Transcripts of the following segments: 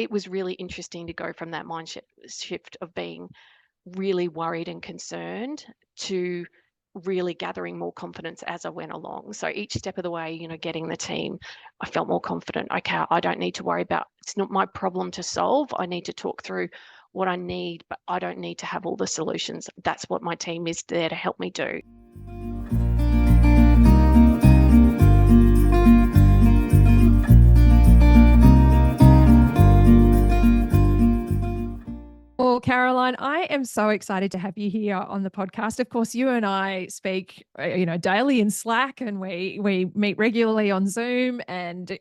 it was really interesting to go from that shift of being really worried and concerned to really gathering more confidence as I went along. So each step of the way, getting the team, I felt more confident. Okay, I don't need to worry about, it's not my problem to solve. I need to talk through what I need, but I don't need to have all the solutions. That's what my team is there to help me do. Well, Caroline, I am so excited to have you here on the podcast. Of course, you and I speak, daily in Slack, and we meet regularly on Zoom, and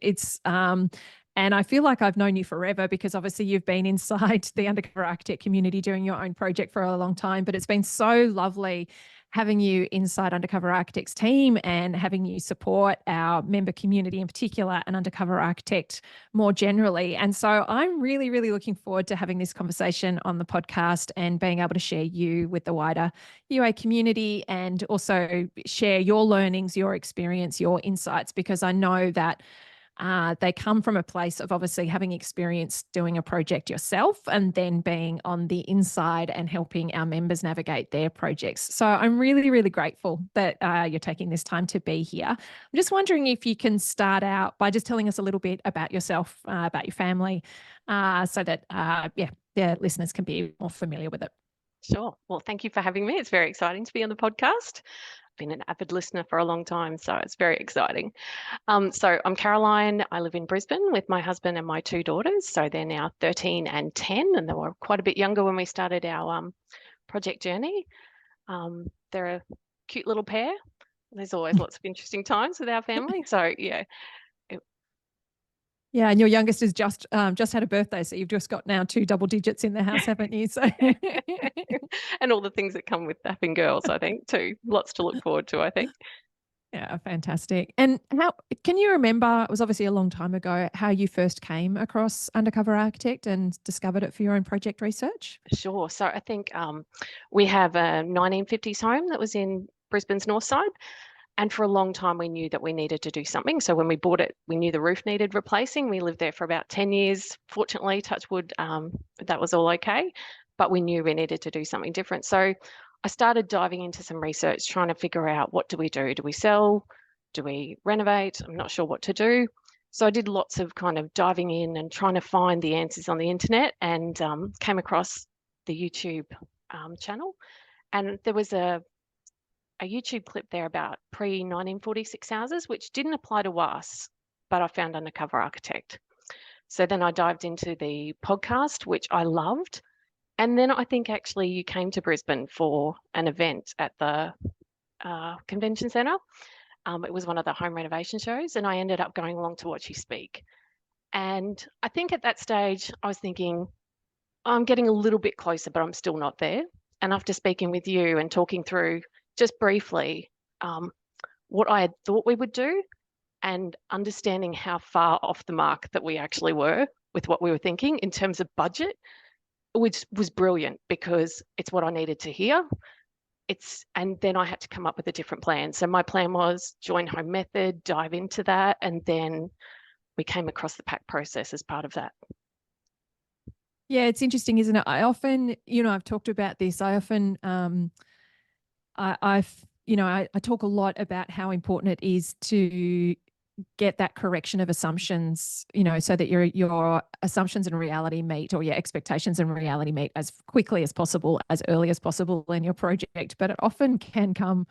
and I feel like I've known you forever because obviously you've been inside the Undercover Architect community doing your own project for a long time. But it's been so lovely having you inside Undercover Architect's team and having you support our member community in particular and Undercover Architect more generally. And so I'm really, really looking forward to having this conversation on the podcast and being able to share you with the wider UA community and also share your learnings, your experience, your insights, because I know that they come from a place of obviously having experience doing a project yourself and then being on the inside and helping our members navigate their projects. So I'm really, really grateful that you're taking this time to be here. I'm just wondering if you can start out by just telling us a little bit about yourself, about your family, so that, the listeners can be more familiar with it. Sure. Well, thank you for having me. It's very exciting to be on the podcast. I've been an avid listener for a long time, so it's very exciting. So I'm Caroline. I live in Brisbane with my husband and my two daughters. So they're now 13 and 10, and they were quite a bit younger when we started our project journey. They're a cute little pair. There's always lots of interesting times with our family. So yeah. Yeah, and your youngest has just had a birthday, so you've just got now 2 double digits in the house, haven't you? So and all the things that come with having girls, I think, too. Lots to look forward to, I think. Yeah, fantastic. And how can you remember, it was obviously a long time ago, how you first came across Undercover Architect and discovered it for your own project research? Sure. So I think we have a 1950s home that was in Brisbane's north side. And for a long time, we knew that we needed to do something. So when we bought it, we knew the roof needed replacing. We lived there for about 10 years. Fortunately, touch wood, that was all okay. But we knew we needed to do something different. So I started diving into some research, trying to figure out, what do we do? Do we sell? Do we renovate? I'm not sure what to do. So I did lots of kind of diving in and trying to find the answers on the internet, and came across the YouTube channel. And there was a YouTube clip there about pre-1946 houses, which didn't apply to us, but I found Undercover Architect. So then I dived into the podcast, which I loved. And then I think actually you came to Brisbane for an event at the convention centre. It was one of the home renovation shows, and I ended up going along to watch you speak. And I think at that stage, I was thinking, I'm getting a little bit closer, but I'm still not there. And after speaking with you and talking through just briefly what I had thought we would do and understanding how far off the mark that we actually were with what we were thinking in terms of budget, which was brilliant because it's what I needed to hear. And then I had to come up with a different plan. So my plan was join Home Method, dive into that, and then we came across the PAC process as part of that. Yeah, it's interesting, isn't it? I often, I've talked about this. I often, I talk a lot about how important it is to get that correction of assumptions, so that your assumptions and reality meet, or your expectations and reality meet as quickly as possible, as early as possible in your project. But it often can come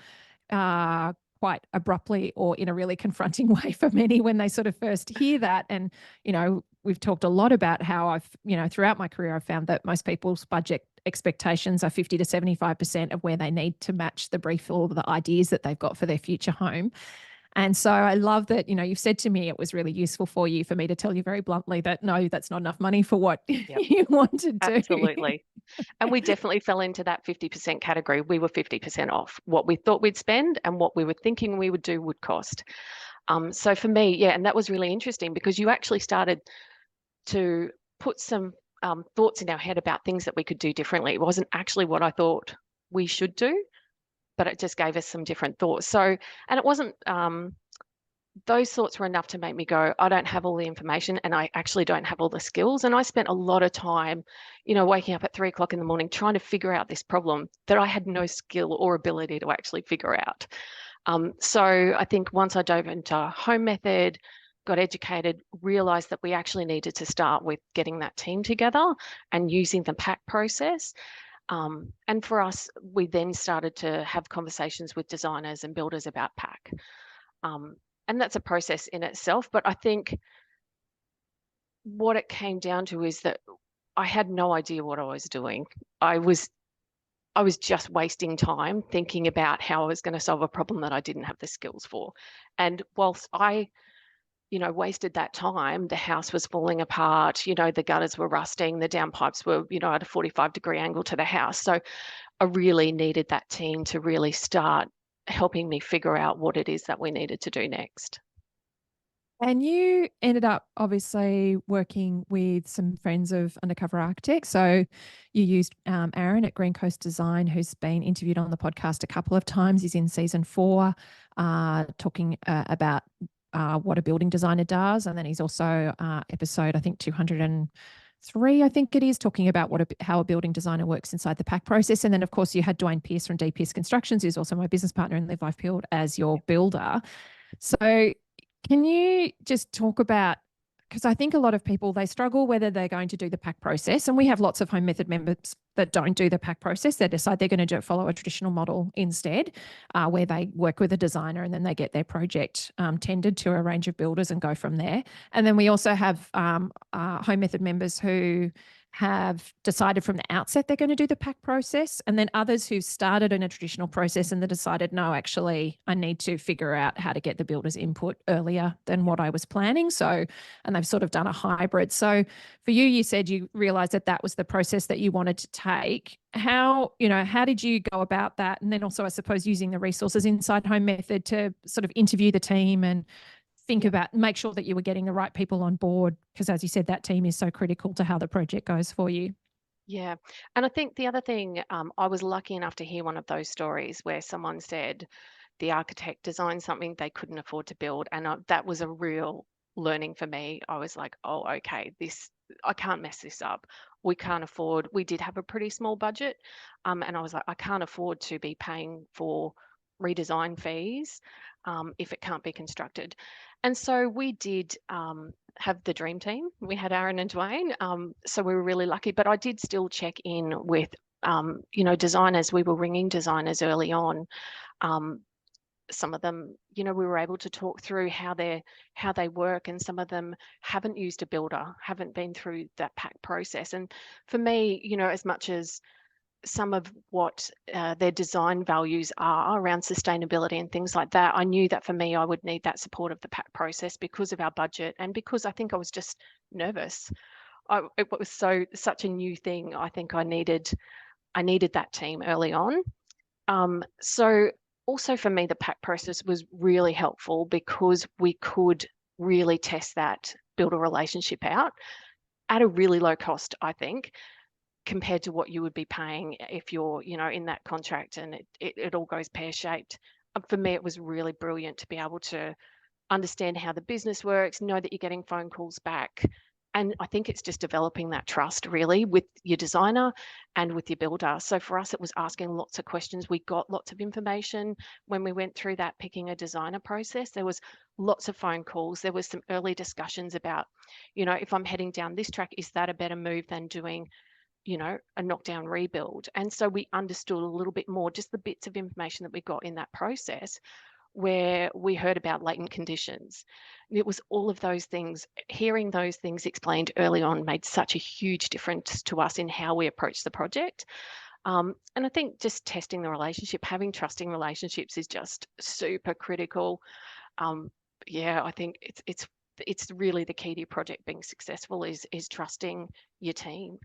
quite abruptly or in a really confronting way for many when they sort of first hear that. And, we've talked a lot about how I've, throughout my career, I've found that most people's budget expectations are 50 to 75% of where they need to match the brief or the ideas that they've got for their future home. And so I love that, you've said to me it was really useful for me to tell you very bluntly that, no, that's not enough money for what you want to do. Absolutely. And we definitely fell into that 50% category. We were 50% off what we thought we'd spend and what we were thinking we would do would cost. So for me, and that was really interesting because you actually started to put some thoughts in our head about things that we could do differently. It wasn't actually what I thought we should do, but it just gave us some different thoughts. So, and it wasn't those thoughts were enough to make me go, I don't have all the information and I actually don't have all the skills. And I spent a lot of time, waking up at 3 o'clock in the morning trying to figure out this problem that I had no skill or ability to actually figure out. So I think once I dove into home method, got educated, realized that we actually needed to start with getting that team together and using the pack process. And for us, we then started to have conversations with designers and builders about pack. And that's a process in itself. But I think what it came down to is that I had no idea what I was doing. I was just wasting time thinking about how I was going to solve a problem that I didn't have the skills for. And whilst I, wasted that time, the house was falling apart, the gutters were rusting, the downpipes were, at a 45-degree angle to the house. So I really needed that team to really start helping me figure out what it is that we needed to do next. And you ended up obviously working with some friends of Undercover Architect. So you used Aaron at Green Coast Design, who's been interviewed on the podcast a couple of times. He's in season 4, talking about what a building designer does. And then he's also episode, I think, 203, I think it is, talking about how a building designer works inside the pack process. And then, of course, you had Dwayne Pearce from DPS Constructions, who's also my business partner in Live Life Build, as your builder. So can you just talk about, because I think a lot of people, they struggle whether they're going to do the pack process. And we have lots of home method members that don't do the pack process. They decide they're going to follow a traditional model instead, where they work with a designer and then they get their project tendered to a range of builders and go from there. And then we also have home method members who have decided from the outset they're going to do the pack process, and then others who started in a traditional process and then decided, no, actually, I need to figure out how to get the builder's input earlier than what I was planning. So, and they've sort of done a hybrid. So for you, you said you realized that that was the process that you wanted to take. How did you go about that? And then also, I suppose, using the resources inside Home Method to sort of interview the team and make sure that you were getting the right people on board, because as you said, that team is so critical to how the project goes for you. Yeah. And I think the other thing, I was lucky enough to hear one of those stories where someone said the architect designed something they couldn't afford to build. And that was a real learning for me. I was like, oh, okay, I can't mess this up. We can't afford, we did have a pretty small budget. And I was like, I can't afford to be paying for redesign fees if it can't be constructed. And so we did have the dream team. We had Aaron and Dwayne. So we were really lucky, but I did still check in with, designers. We were ringing designers early on. Some of them, we were able to talk through how they work, and some of them haven't used a builder, haven't been through that pack process. And for me, as much as some of what their design values are around sustainability and things like that, I knew that for me, I would need that support of the pack process because of our budget and because I think I was just nervous. It was such a new thing. I think I needed that team early on. So also for me, the pack process was really helpful because we could really test that builder relationship out at a really low cost, I think, compared to what you would be paying if you're, in that contract and it all goes pear-shaped. For me, it was really brilliant to be able to understand how the business works, know that you're getting phone calls back. And I think it's just developing that trust really with your designer and with your builder. So for us, it was asking lots of questions. We got lots of information when we went through that picking a designer process. There was lots of phone calls. There was some early discussions about, if I'm heading down this track, is that a better move than doing a knockdown rebuild? And so we understood a little bit more, just the bits of information that we got in that process where we heard about latent conditions. It was all of those things, hearing those things explained early on made such a huge difference to us in how we approach the project. And I think just testing the relationship, having trusting relationships is just super critical. I think it's really the key to your project being successful is trusting your team.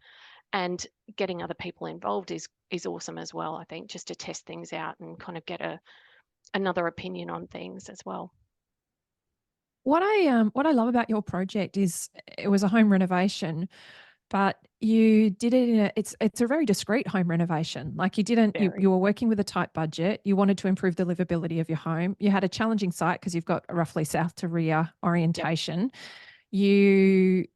And getting other people involved is awesome as well, I think, just to test things out and kind of get another opinion on things as well. What I love about your project is it was a home renovation, but you did it in it's a very discreet home renovation. Like you Very. were working with a tight budget. You wanted to improve the livability of your home. You had a challenging site because you've got a roughly south to rear Yep. orientation. You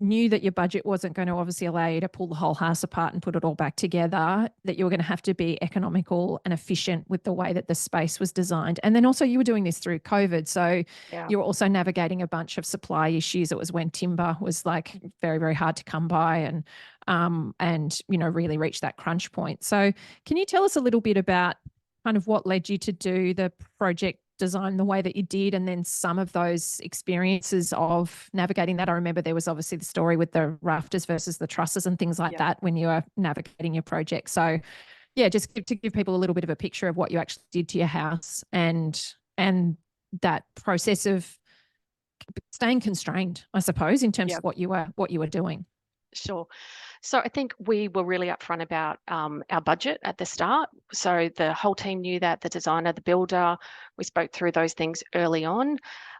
knew that your budget wasn't going to obviously allow you to pull the whole house apart and put it all back together, that you were going to have to be economical and efficient with the way that the space was designed. And then also you were doing this through COVID. So Yeah. you were also navigating a bunch of supply issues. It was when timber was like very, very hard to come by and really reach that crunch point. So can you tell us a little bit about kind of what led you to do the project design the way that you did, and then some of those experiences of navigating that? I remember there was obviously the story with the rafters versus the trusses and things like Yep. that when you were navigating your project. So yeah, just to give people a little bit of a picture of what you actually did to your house and that process of staying constrained, I suppose, in terms of Yep. what you were doing. Sure. So I think we were really upfront about our budget at the start. So the whole team knew that, the designer, the builder, we spoke through those things early on.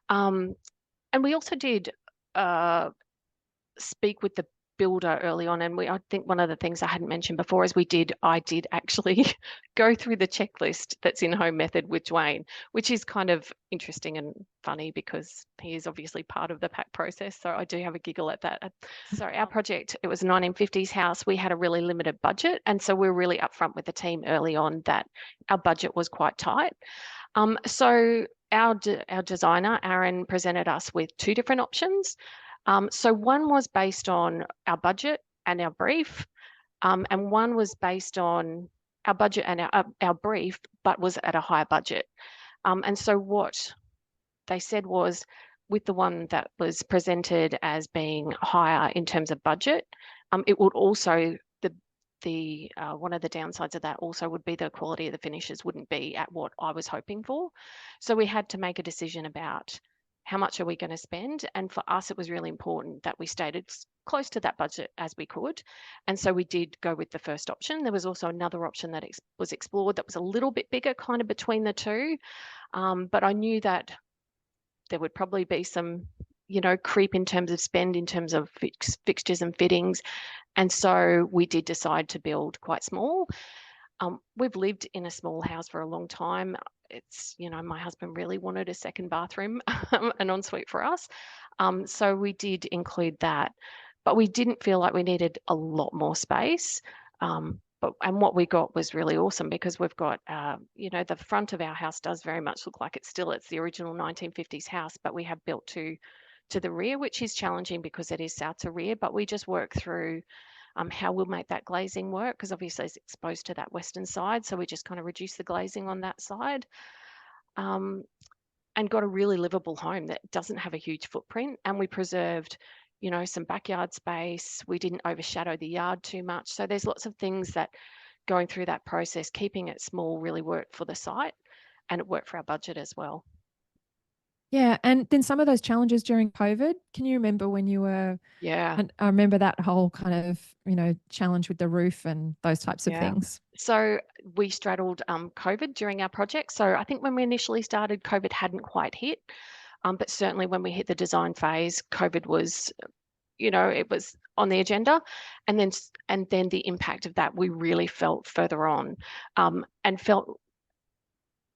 Um, and we also did uh, speak with the builder early on. And I think one of the things I hadn't mentioned before is I did actually go through the checklist that's in Home Method with Dwayne, which is kind of interesting and funny because he is obviously part of the pack process. So I do have a giggle at that. So our project, it was a 1950s house. We had a really limited budget. And so we were really upfront with the team early on that our budget was quite tight. So our designer, Aaron, presented us with two different options. So one was based on our budget and our brief, and one was based on our budget and our brief, but was at a higher budget. And so what they said was, with the one that was presented as being higher in terms of budget, it would also the one of the downsides of that also would be the quality of the finishes wouldn't be at what I was hoping for. So we had to make a decision about how much are we going to spend, and for us it was really important that we stayed as close to that budget as we could, and so we did go with the first option. There was also another option that was explored that was a little bit bigger, kind of between the two, but I knew that there would probably be some creep in terms of spend in terms of fixtures and fittings, and so we did decide to build quite small. We've lived in a small house for a long time. It's, my husband really wanted a second bathroom, an ensuite for us. So we did include that, but we didn't feel like we needed a lot more space. And what we got was really awesome because we've got, the front of our house does very much look like it's the original 1950s house, but we have built to the rear, which is challenging because it is south to rear, but we just work through how we'll make that glazing work because obviously it's exposed to that western side. So we just kind of reduce the glazing on that side, and got a really livable home that doesn't have a huge footprint. And we preserved, some backyard space. We didn't overshadow the yard too much. So there's lots of things that going through that process, keeping it small really worked for the site and it worked for our budget as well. Yeah, and then some of those challenges during COVID, can you remember when you were Yeah. and I remember that whole kind of, challenge with the roof and those types of Yeah. things. So we straddled COVID during our project. So I think when we initially started, COVID hadn't quite hit. But certainly when we hit the design phase, COVID was, it was on the agenda. And then the impact of that we really felt further on, and felt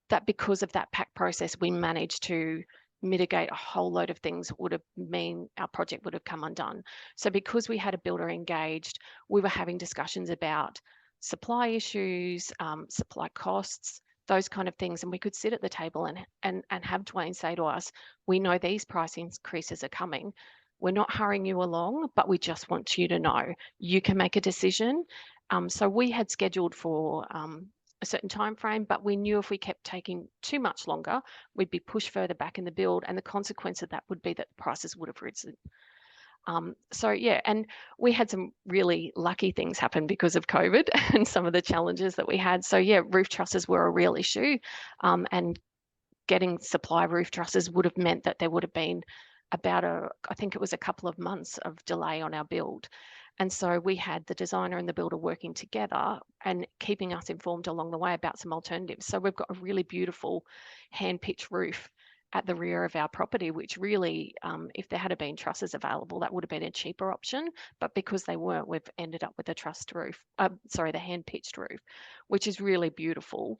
that because of that pack process, we managed to mitigate a whole load of things that would have mean our project would have come undone. So because we had a builder engaged, we were having discussions about supply issues, supply costs, those kind of things. And we could sit at the table and have Dwayne say to us, we know these price increases are coming. We're not hurrying you along, but we just want you to know you can make a decision. So we had scheduled for a certain time frame, but we knew if we kept taking too much longer, we'd be pushed further back in the build, and the consequence of that would be that prices would have risen. So yeah, and we had some really lucky things happen because of COVID and some of the challenges that we had. So yeah, roof trusses were a real issue, and getting supply roof trusses would have meant that there would have been I think it was a couple of months of delay on our build. And so we had the designer and the builder working together and keeping us informed along the way about some alternatives. So we've got a really beautiful hand pitch roof at the rear of our property, which really, if there had been trusses available, that would have been a cheaper option. But because they weren't, we've ended up with a trussed roof, sorry, the hand pitched roof, which is really beautiful.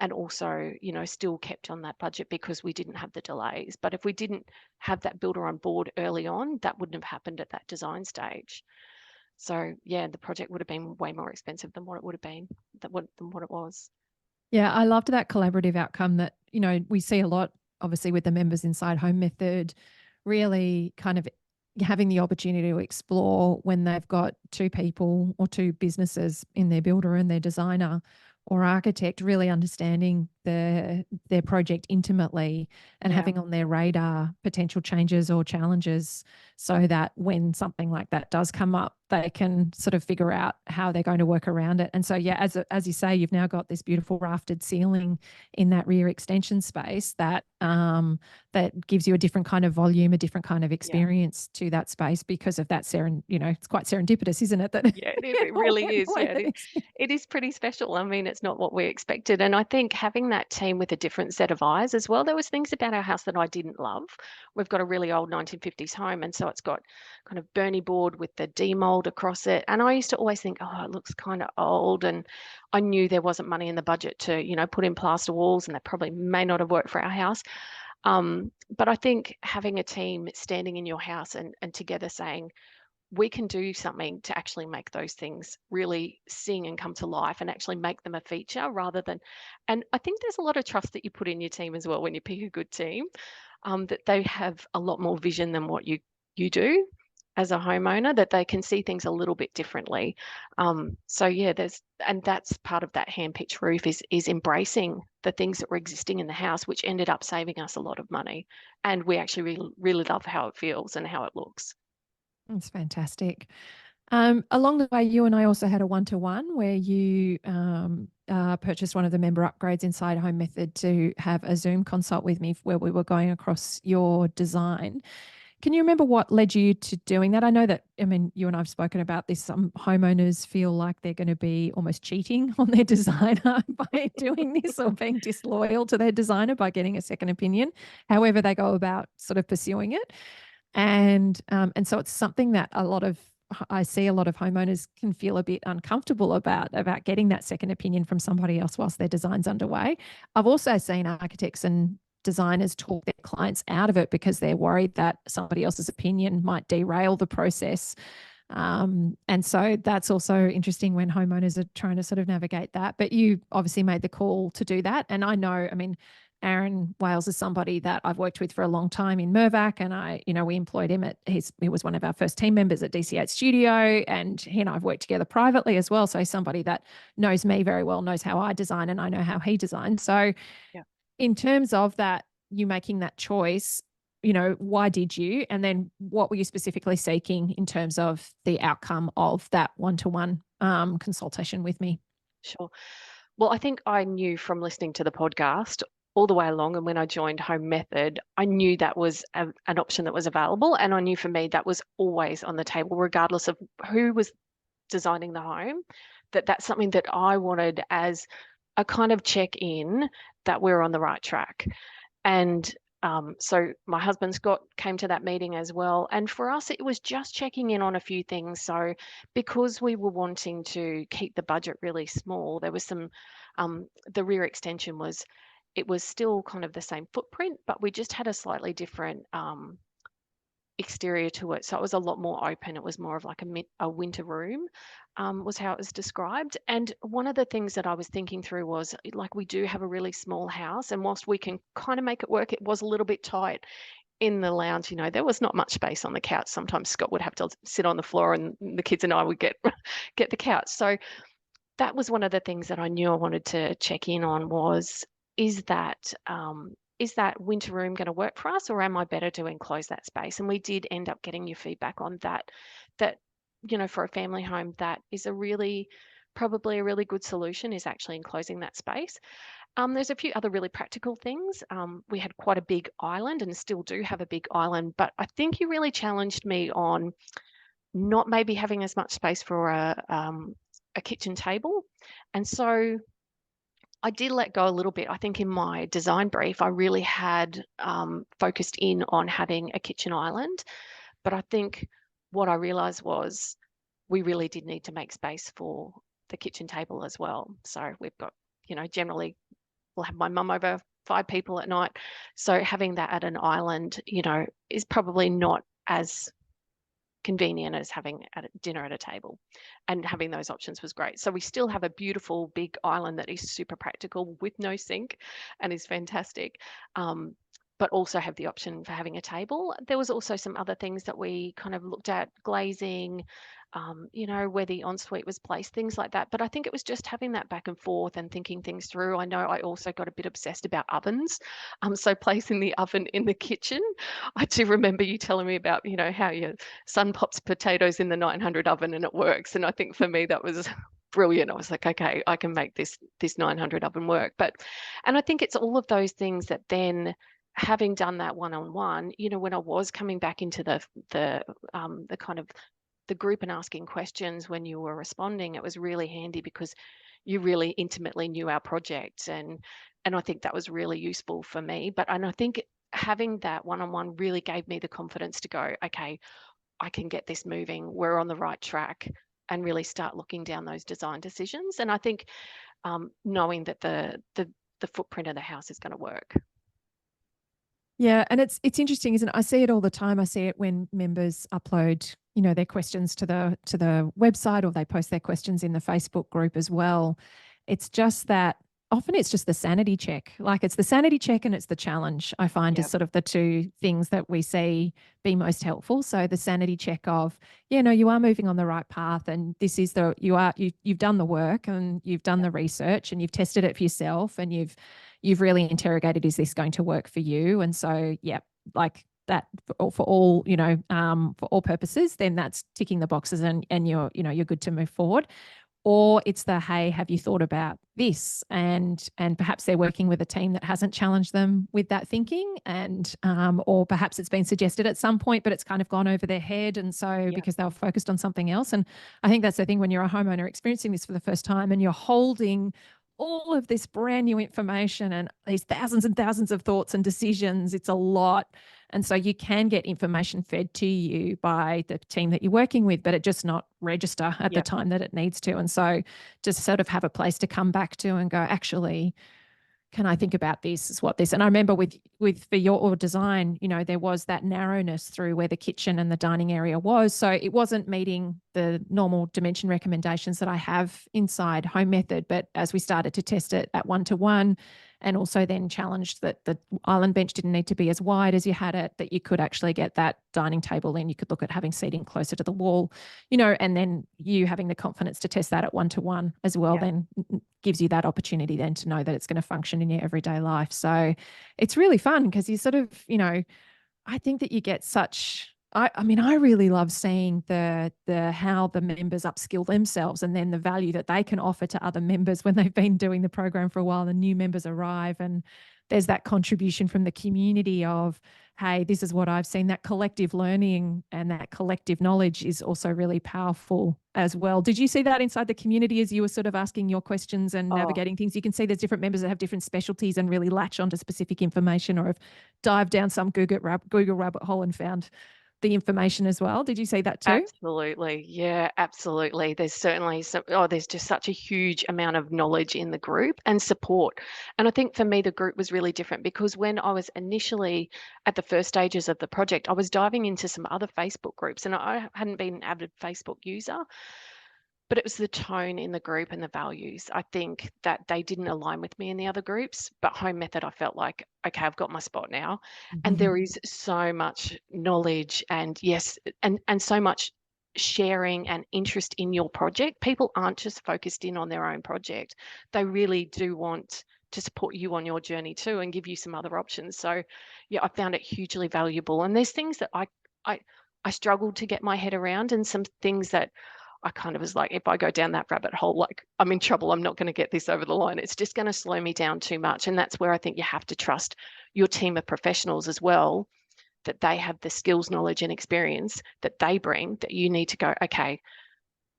And also, still kept on that budget because we didn't have the delays. But if we didn't have that builder on board early on, that wouldn't have happened at that design stage. So yeah, the project would have been way more expensive than what it would have been, than what it was. Yeah, I loved that collaborative outcome that, we see a lot, obviously, with the members inside Home Method, really kind of having the opportunity to explore when they've got two people or two businesses in their builder and their designer or architect, really understanding their project intimately and Yeah. having on their radar potential changes or challenges, so that when something like that does come up, they can sort of figure out how they're going to work around it. And so, yeah, as you say, you've now got this beautiful raftered ceiling in that rear extension space that that gives you a different kind of volume, a different kind of experience to that space because of that it's quite serendipitous, isn't it? That Yeah, it really is. Yeah, it is pretty special. I mean, it's not what we expected. And I think having that team with a different set of eyes as well, there was things about our house that I didn't love. We've got a really old 1950s home, and so it's got kind of Bernie board with the demold across it. And I used to always think, oh, it looks kind of old. And I knew there wasn't money in the budget to, put in plaster walls, and that probably may not have worked for our house. But I think having a team standing in your house and together saying, we can do something to actually make those things really sing and come to life and actually make them a feature rather than, and I think there's a lot of trust that you put in your team as well when you pick a good team, that they have a lot more vision than what you do as a homeowner, that they can see things a little bit differently. So yeah, and that's part of that hand pitch roof is embracing the things that were existing in the house, which ended up saving us a lot of money. And we actually really, really love how it feels and how it looks. It's fantastic. Along the way, you and I also had a one-to-one where you purchased one of the member upgrades inside Home Method to have a Zoom consult with me where we were going across your design. Can you remember what led you to doing that? I know that, I mean, you and I have spoken about this. Some homeowners feel like they're going to be almost cheating on their designer by doing this, or being disloyal to their designer by getting a second opinion, however they go about sort of pursuing it. And so it's something that I see a lot of homeowners can feel a bit uncomfortable about getting that second opinion from somebody else whilst their design's underway. I've also seen architects and designers talk their clients out of it because they're worried that somebody else's opinion might derail the process. And so that's also interesting when homeowners are trying to sort of navigate that. But you obviously made the call to do that. And I know, I mean, Aaron Wales is somebody that I've worked with for a long time in Mirvac, and we employed him he was one of our first team members at DC8 Studio, and he and I have worked together privately as well. So he's somebody that knows me very well, knows how I design, and I know how he designs. So Yeah. in terms of that, you making that choice, why did you? And then what were you specifically seeking in terms of the outcome of that one-to-one consultation with me? Sure. Well, I think I knew from listening to the podcast all the way along, and when I joined Home Method, I knew that was an option that was available, and I knew for me that was always on the table, regardless of who was designing the home, that's something that I wanted as a kind of check-in that we're on the right track. And so my husband Scott came to that meeting as well. And for us, it was just checking in on a few things. So because we were wanting to keep the budget really small, there was some, the rear extension it was still kind of the same footprint, but we just had a slightly different exterior to it. So it was a lot more open. It was more of like a winter room, was how it was described. And one of the things that I was thinking through was, like, we do have a really small house, and whilst we can kind of make it work, it was a little bit tight in the lounge. There was not much space on the couch. Sometimes Scott would have to sit on the floor and the kids and I would get the couch. So that was one of the things that I knew I wanted to check in on was, is that winter room going to work for us, or am I better to enclose that space? And we did end up getting your feedback on that, for a family home, that is probably a really good solution, is actually enclosing that space. There's a few other really practical things. We had quite a big island and still do have a big island, but I think you really challenged me on not maybe having as much space for a kitchen table. And so I did let go a little bit. I think in my design brief, I really had focused in on having a kitchen island. But I think what I realized was we really did need to make space for the kitchen table as well. So we've got, generally we'll have my mum over, 5 people at night. So having that at an island, is probably not as convenient as having dinner at a table, and having those options was great. So we still have a beautiful big island that is super practical with no sink and is fantastic. But also have the option for having a table. There was also some other things that we kind of looked at, glazing, where the ensuite was placed, things like that. But I think it was just having that back and forth and thinking things through. I know I also got a bit obsessed about ovens. So placing the oven in the kitchen. I do remember you telling me about, how your son pops potatoes in the 900 oven and it works. And I think for me that was brilliant. I was like, okay, I can make this 900 oven work. And I think it's all of those things that then, having done that one-on-one, when I was coming back into the kind of the group and asking questions when you were responding, it was really handy because you really intimately knew our project, and I think that was really useful for me. And I think having that one-on-one really gave me the confidence to go, okay, I can get this moving. We're on the right track, and really start looking down those design decisions. And I think knowing that the footprint of the house is going to work. Yeah, and it's interesting, isn't it? I see it all the time. I see it when members upload, their questions to the website, or they post their questions in the Facebook group as well. It's just that often it's just the sanity check. Like, it's the sanity check and it's the challenge, I find, is Yep. sort of the two things that we see be most helpful. So the sanity check of, you are moving on the right path, and this is you've done the work, and you've done the research, and you've tested it for yourself, and you've really interrogated, is this going to work for you? And so, yeah, like that for all, for all purposes, then that's ticking the boxes, and you're good to move forward. Or it's the, hey, have you thought about this? And perhaps they're working with a team that hasn't challenged them with that thinking, and or perhaps it's been suggested at some point, but it's kind of gone over their head, and so because they were focused on something else. And I think that's the thing when you're a homeowner experiencing this for the first time, and you're holding all of this brand new information and these thousands and thousands of thoughts and decisions. It's a lot. And so you can get information fed to you by the team that you're working with, but it just not register at the time that it needs to. And so just sort of have a place to come back to and go, actually, can I think about this? Is what this? And I remember with for your design, there was that narrowness through where the kitchen and the dining area was. So it wasn't meeting the normal dimension recommendations that I have inside Home Method. But as we started to test it at 1-to-1, and also then challenged that the island bench didn't need to be as wide as you had it, that you could actually get that dining table in. You could look at having seating closer to the wall, and then you having the confidence to test that at 1-to-1 as well, then gives you that opportunity then to know that it's going to function in your everyday life. So it's really fun because you sort of, I think that you get such, I mean, I really love seeing the how the members upskill themselves, and then the value that they can offer to other members when they've been doing the program for a while and new members arrive. And there's that contribution from the community of, hey, this is what I've seen. That collective learning and that collective knowledge is also really powerful as well. Did you see that inside the community as you were sort of asking your questions and navigating things? You can see there's different members that have different specialties and really latch onto specific information, or have dived down some Google rabbit hole and found the information as well. Did you see that too? Absolutely. Yeah, absolutely. There's certainly there's just such a huge amount of knowledge in the group and support. And I think for me, the group was really different because when I was initially at the first stages of the project, I was diving into some other Facebook groups, and I hadn't been an avid Facebook user. But it was the tone in the group and the values. I think that they didn't align with me in the other groups. But Home Method, I felt like, okay, I've got my spot now. And there is so much knowledge and so much sharing and interest in your project. People aren't just focused in on their own project. They really do want to support you on your journey too, and give you some other options. So yeah, I found it hugely valuable. And there's things that I struggled to get my head around, and some things that I kind of was like, if I go down that rabbit hole, like, I'm in trouble. I'm not going to get this over the line. It's just going to slow me down too much. And that's where I think you have to trust your team of professionals as well, that they have the skills, knowledge, and experience that they bring, that you need to go, okay,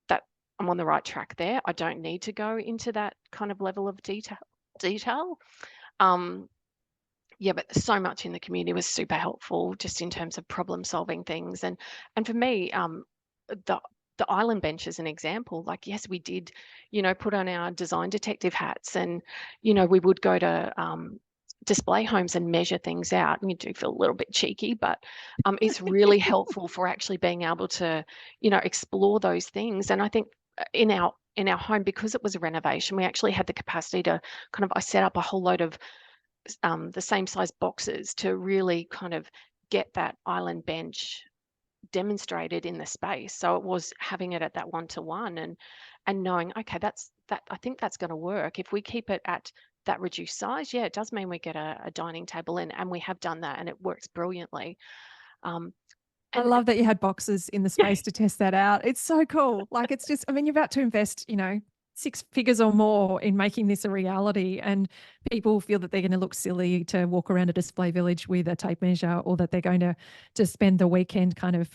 that I'm on the right track there. I don't need to go into that kind of level of detail detail. Yeah, but so much in the community was super helpful just in terms of problem solving things. And for me, the the island bench is an example. Like, yes, we did, put on our design detective hats, and we would go to display homes and measure things out. And you do feel a little bit cheeky, but it's really helpful for actually being able to, explore those things. And I think in our home, because it was a renovation, we actually had the capacity to I set up a whole load of the same size boxes to really kind of get that island bench demonstrated in the space. So it was having it at that one-to-one, and knowing, okay, I think that's going to work. If we keep it at that reduced size, yeah, it does mean we get a dining table in, and we have done that, and it works brilliantly. Um, I and love that you had boxes in the yeah, space to test that out. It's so cool. Like, it's just, I mean, you're about to invest, six figures or more in making this a reality. And people feel that they're going to look silly to walk around a display village with a tape measure, or that they're going to spend the weekend kind of,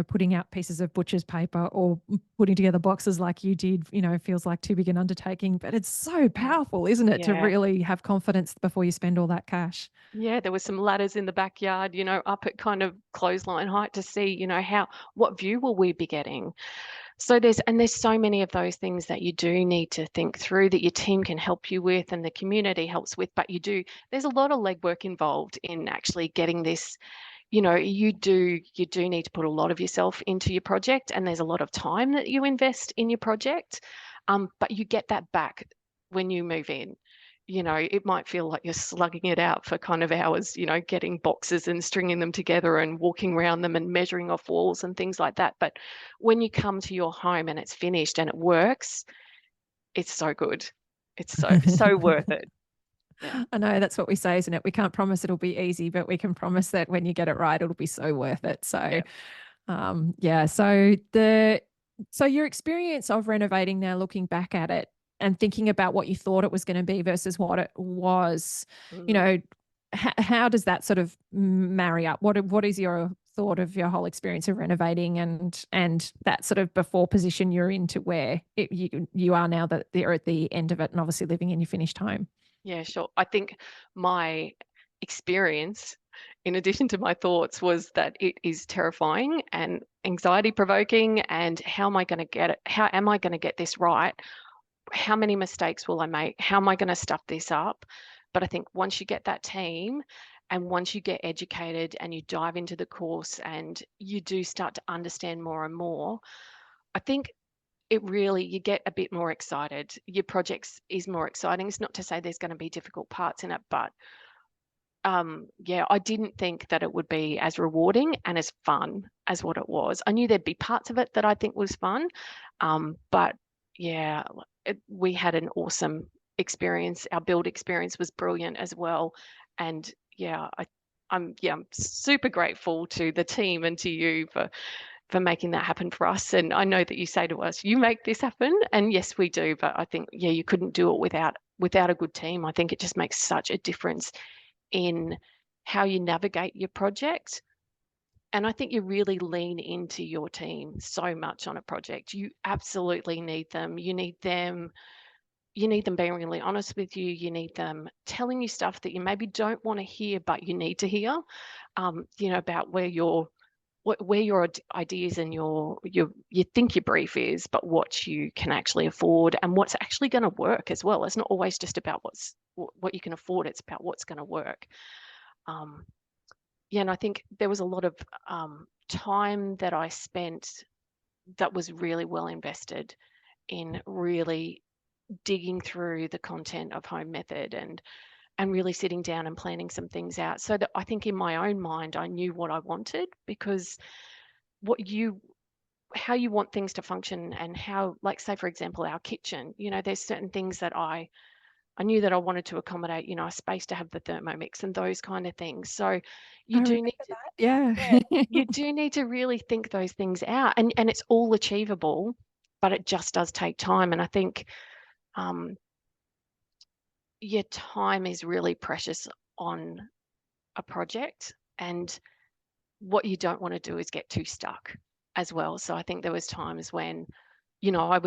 putting out pieces of butcher's paper or putting together boxes like you did, feels like too big an undertaking. But it's so yeah, powerful, isn't it, to yeah. really have confidence before you spend all that cash? Yeah, there were some ladders in the backyard, up at kind of clothesline height to see, what view will we be getting. So there's so many of those things that you do need to think through, that your team can help you with and the community helps with, but there's a lot of legwork involved in actually getting this. You do need to put a lot of yourself into your project, and there's a lot of time that you invest in your project. But you get that back when you move in. It might feel like you're slugging it out for kind of hours, getting boxes and stringing them together and walking around them and measuring off walls and things like that. But when you come to your home and it's finished and it works, it's so good. It's so worth it. Yeah. I know that's what we say, isn't it? We can't promise it'll be easy, but we can promise that when you get it right, it'll be so worth it. So, Yeah. yeah. So your experience of renovating now, looking back at it and thinking about what you thought it was going to be versus what it was, you Mm. know, how does that sort of marry up? What is your thought of your whole experience of renovating, and that sort of before position you're in to where you are now that you're at the end of it and obviously living in your finished home? Yeah, sure. I think my experience, in addition to my thoughts, was that it is terrifying and anxiety provoking. And how am I going to get it? How am I going to get this right? How many mistakes will I make? How am I going to stuff this up? But I think once you get that team, and once you get educated and you dive into the course and you do start to understand more and more, I think you get a bit more excited. Your projects is more exciting. It's not to say there's going to be difficult parts in it, but yeah, I didn't think that it would be as rewarding and as fun as what it was. I knew there'd be parts of it that I think was fun, but yeah, we had an awesome experience. Our build experience was brilliant as well, and yeah, I'm super grateful to the team and to you for making that happen for us. And I know that you say to us, you make this happen. And yes, we do. But I think, yeah, you couldn't do it without a good team. I think it just makes such a difference in how you navigate your project. And I think you really lean into your team so much on a project. You absolutely need them. You need them being really honest with you. You need them telling you stuff that you maybe don't want to hear, but you need to hear, about where your ideas and you think your brief is, but what you can actually afford and what's actually going to work as well. It's not always just about what you can afford. It's about what's going to work. Um, yeah, and I think there was a lot of time that I spent that was really well invested in really digging through the content of Home Method and really sitting down and planning some things out, so that I think in my own mind I knew what I wanted, because what you how you want things to function, and how, like, say for example, our kitchen, there's certain things that I knew that I wanted to accommodate, a space to have the Thermomix and those kind of things. So you I do remember need to, that. Yeah. yeah, you do need to really think those things out, and it's all achievable, but it just does take time. And I think um, your time is really precious on a project, and what you don't want to do is get too stuck as well. So I think there was times when, I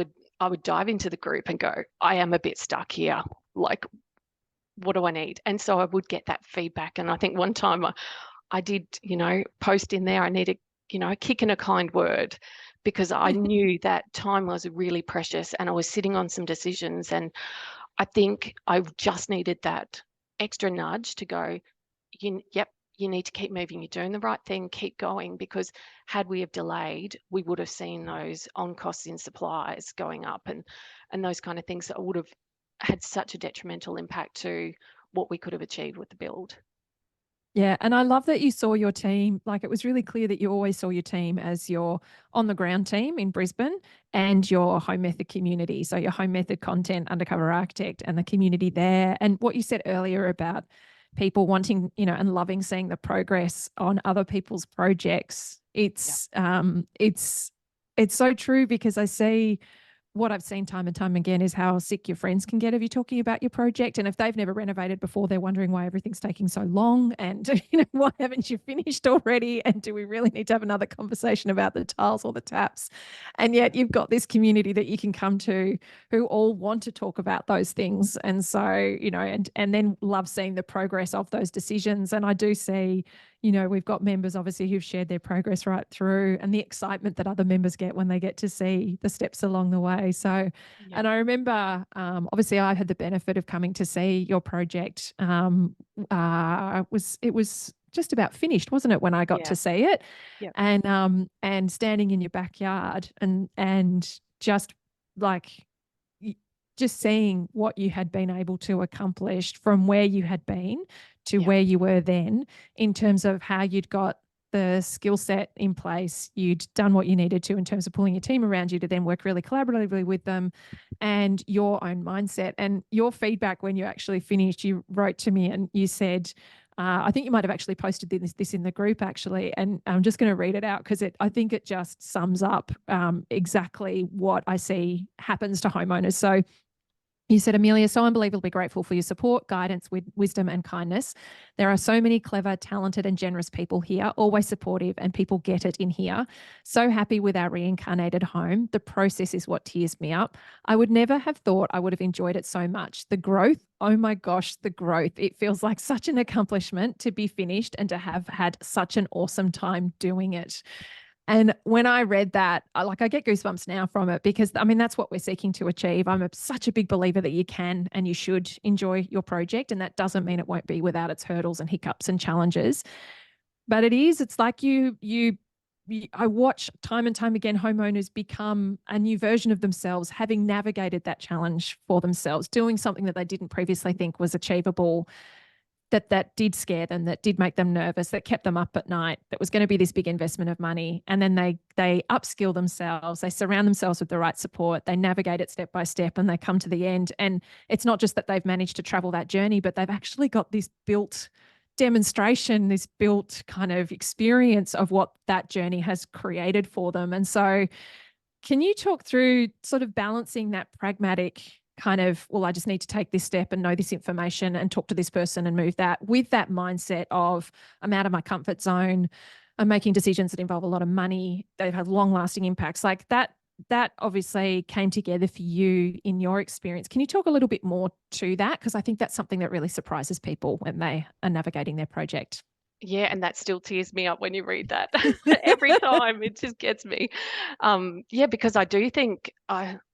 would dive into the group and go, I am a bit stuck here. Like, what do I need? And so I would get that feedback. And I think one time I did, post in there, I need a kick and a kind word, because I knew that time was really precious and I was sitting on some decisions. And I think I just needed that extra nudge to go, yep, you need to keep moving. You're doing the right thing, keep going. Because had we have delayed, we would have seen those on costs in supplies going up and those kind of things that would have had such a detrimental impact to what we could have achieved with the build. Yeah, and I love that you saw your team, like it was really clear that you always saw your team as your on the ground team in Brisbane and your home method community. So your home method content, Undercover Architect, and the community there. And what you said earlier about people wanting, and loving seeing the progress on other people's projects. It's so true, because I see what I've seen time and time again is how sick your friends can get of you talking about your project. And if they've never renovated before, they're wondering why everything's taking so long. And, why haven't you finished already? And do we really need to have another conversation about the tiles or the taps? And yet you've got this community that you can come to who all want to talk about those things. And so, and then love seeing the progress of those decisions. And I do see, we've got members obviously who've shared their progress right through, and the excitement that other members get when they get to see the steps along the way. So, Yeah. and I remember, obviously I had the benefit of coming to see your project. It was just about finished, wasn't it, when I got to see it? Yeah. And standing in your backyard and just like, just seeing what you had been able to accomplish from where you had been to where you were then, in terms of how you'd got the skill set in place, you'd done what you needed to in terms of pulling your team around you to then work really collaboratively with them, and your own mindset. And your feedback when you actually finished, you wrote to me and you said, I think you might have actually posted this in the group actually, and I'm just going to read it out because I think it just sums up exactly what I see happens to homeowners. So you said, Amelia, so unbelievably grateful for your support, guidance, wisdom, and kindness. There are so many clever, talented, and generous people here, always supportive, and people get it in here. So happy with our reincarnated home. The process is what tears me up. I would never have thought I would have enjoyed it so much. The growth, oh my gosh, the growth. It feels like such an accomplishment to be finished and to have had such an awesome time doing it. And when I read that, I get goosebumps now from it, because that's what we're seeking to achieve. I'm such a big believer that you can and you should enjoy your project. And that doesn't mean it won't be without its hurdles and hiccups and challenges. But it's like I watch time and time again homeowners become a new version of themselves, having navigated that challenge for themselves, doing something that they didn't previously think was achievable, that did scare them, that did make them nervous, that kept them up at night, that was going to be this big investment of money. And then they upskill themselves, they surround themselves with the right support, they navigate it step by step, and they come to the end. And it's not just that they've managed to travel that journey, but they've actually got this built demonstration, this built kind of experience of what that journey has created for them. And so can you talk through sort of balancing that pragmatic kind of, well, I just need to take this step and know this information and talk to this person and move that, with that mindset of, I'm out of my comfort zone, I'm making decisions that involve a lot of money, they've had long-lasting impacts, like that obviously came together for you in your experience. Can you talk a little bit more to that? Because I think that's something that really surprises people when they are navigating their project. Yeah, and that still tears me up when you read that. Every time it just gets me. Because I do think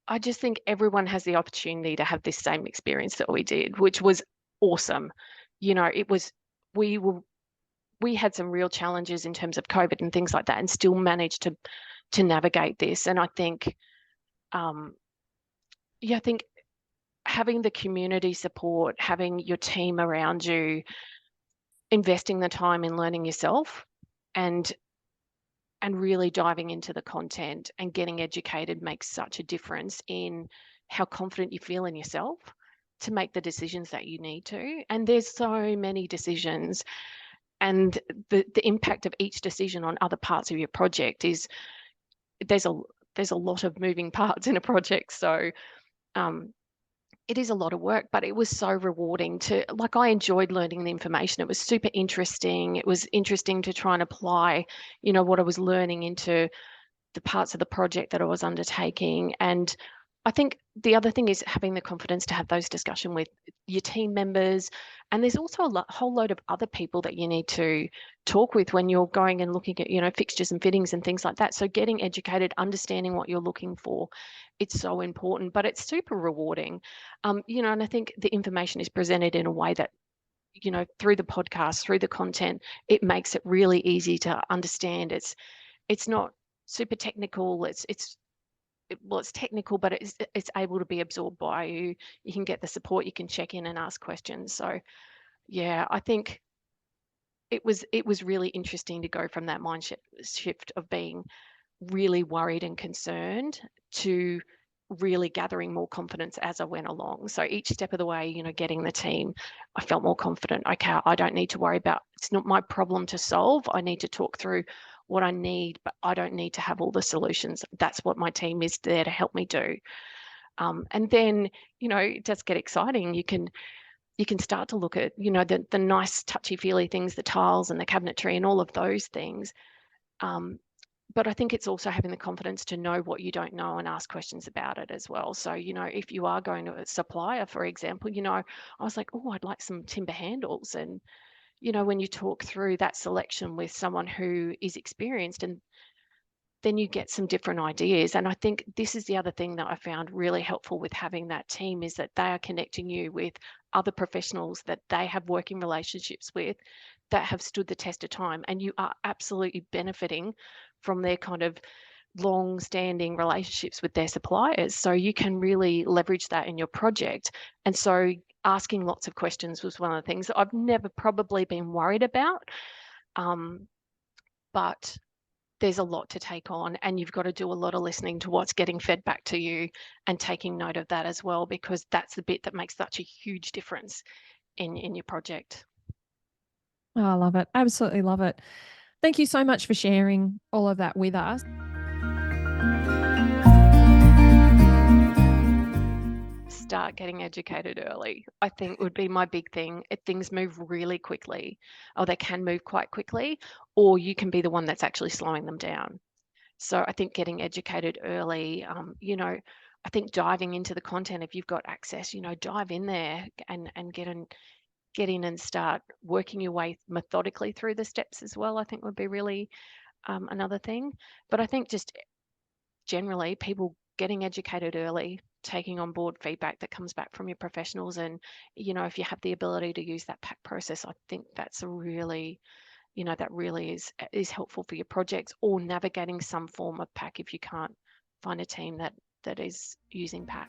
I just think everyone has the opportunity to have this same experience that we did, which was awesome. It was we had some real challenges in terms of COVID and things like that, and still managed to navigate this. And I think I think having the community support, having your team around you, investing the time in learning yourself, and really diving into the content and getting educated makes such a difference in how confident you feel in yourself to make the decisions that you need to. And there's so many decisions, and the impact of each decision on other parts of your project is there's a lot of moving parts in a project. So it is a lot of work, but it was so rewarding I enjoyed learning the information. It was super interesting. It was interesting to try and apply, what I was learning into the parts of the project that I was undertaking. And I think the other thing is having the confidence to have those discussions with your team members. And there's also whole load of other people that you need to talk with when you're going and looking at, fixtures and fittings and things like that. So getting educated, understanding what you're looking for, it's so important, but it's super rewarding. And I think the information is presented in a way that, through the podcast, through the content, it makes it really easy to understand. It's not super technical. It's technical, but it's able to be absorbed by you. You can get the support, you can check in and ask questions. So yeah, I think it was really interesting to go from that shift of being really worried and concerned to really gathering more confidence as I went along. So each step of the way, getting the team, I felt more confident. Okay, I don't need to worry about, it's not my problem to solve. I need to talk through what I need, but I don't need to have all the solutions. That's what my team is there to help me do. And then, it does get exciting. You can start to look at, the nice touchy feely things, the tiles and the cabinetry and all of those things. But I think it's also having the confidence to know what you don't know and ask questions about it as well. So, if you are going to a supplier, for example, I was like, oh, I'd like some timber handles. And, when you talk through that selection with someone who is experienced, and then you get some different ideas. And I think this is the other thing that I found really helpful with having that team is that they are connecting you with other professionals that they have working relationships with that have stood the test of time. And you are absolutely benefiting from their kind of long standing relationships with their suppliers. So you can really leverage that in your project. And so asking lots of questions was one of the things that I've never probably been worried about. But there's a lot to take on, and you've got to do a lot of listening to what's getting fed back to you and taking note of that as well, because that's the bit that makes such a huge difference in your project. Oh, I love it. Absolutely love it. Thank you so much for sharing all of that with us. Start getting educated early, I think, would be my big thing. If things move really quickly, or they can move quite quickly, or you can be the one that's actually slowing them down. So I think getting educated early, I think diving into the content, if you've got access, dive in there and get in and start working your way methodically through the steps as well, I think would be really another thing. But I think just generally people getting educated early, taking on board feedback that comes back from your professionals, and if you have the ability to use that pack process, I think that's a really, that really is helpful for your projects, or navigating some form of pack if you can't find a team that is using pack.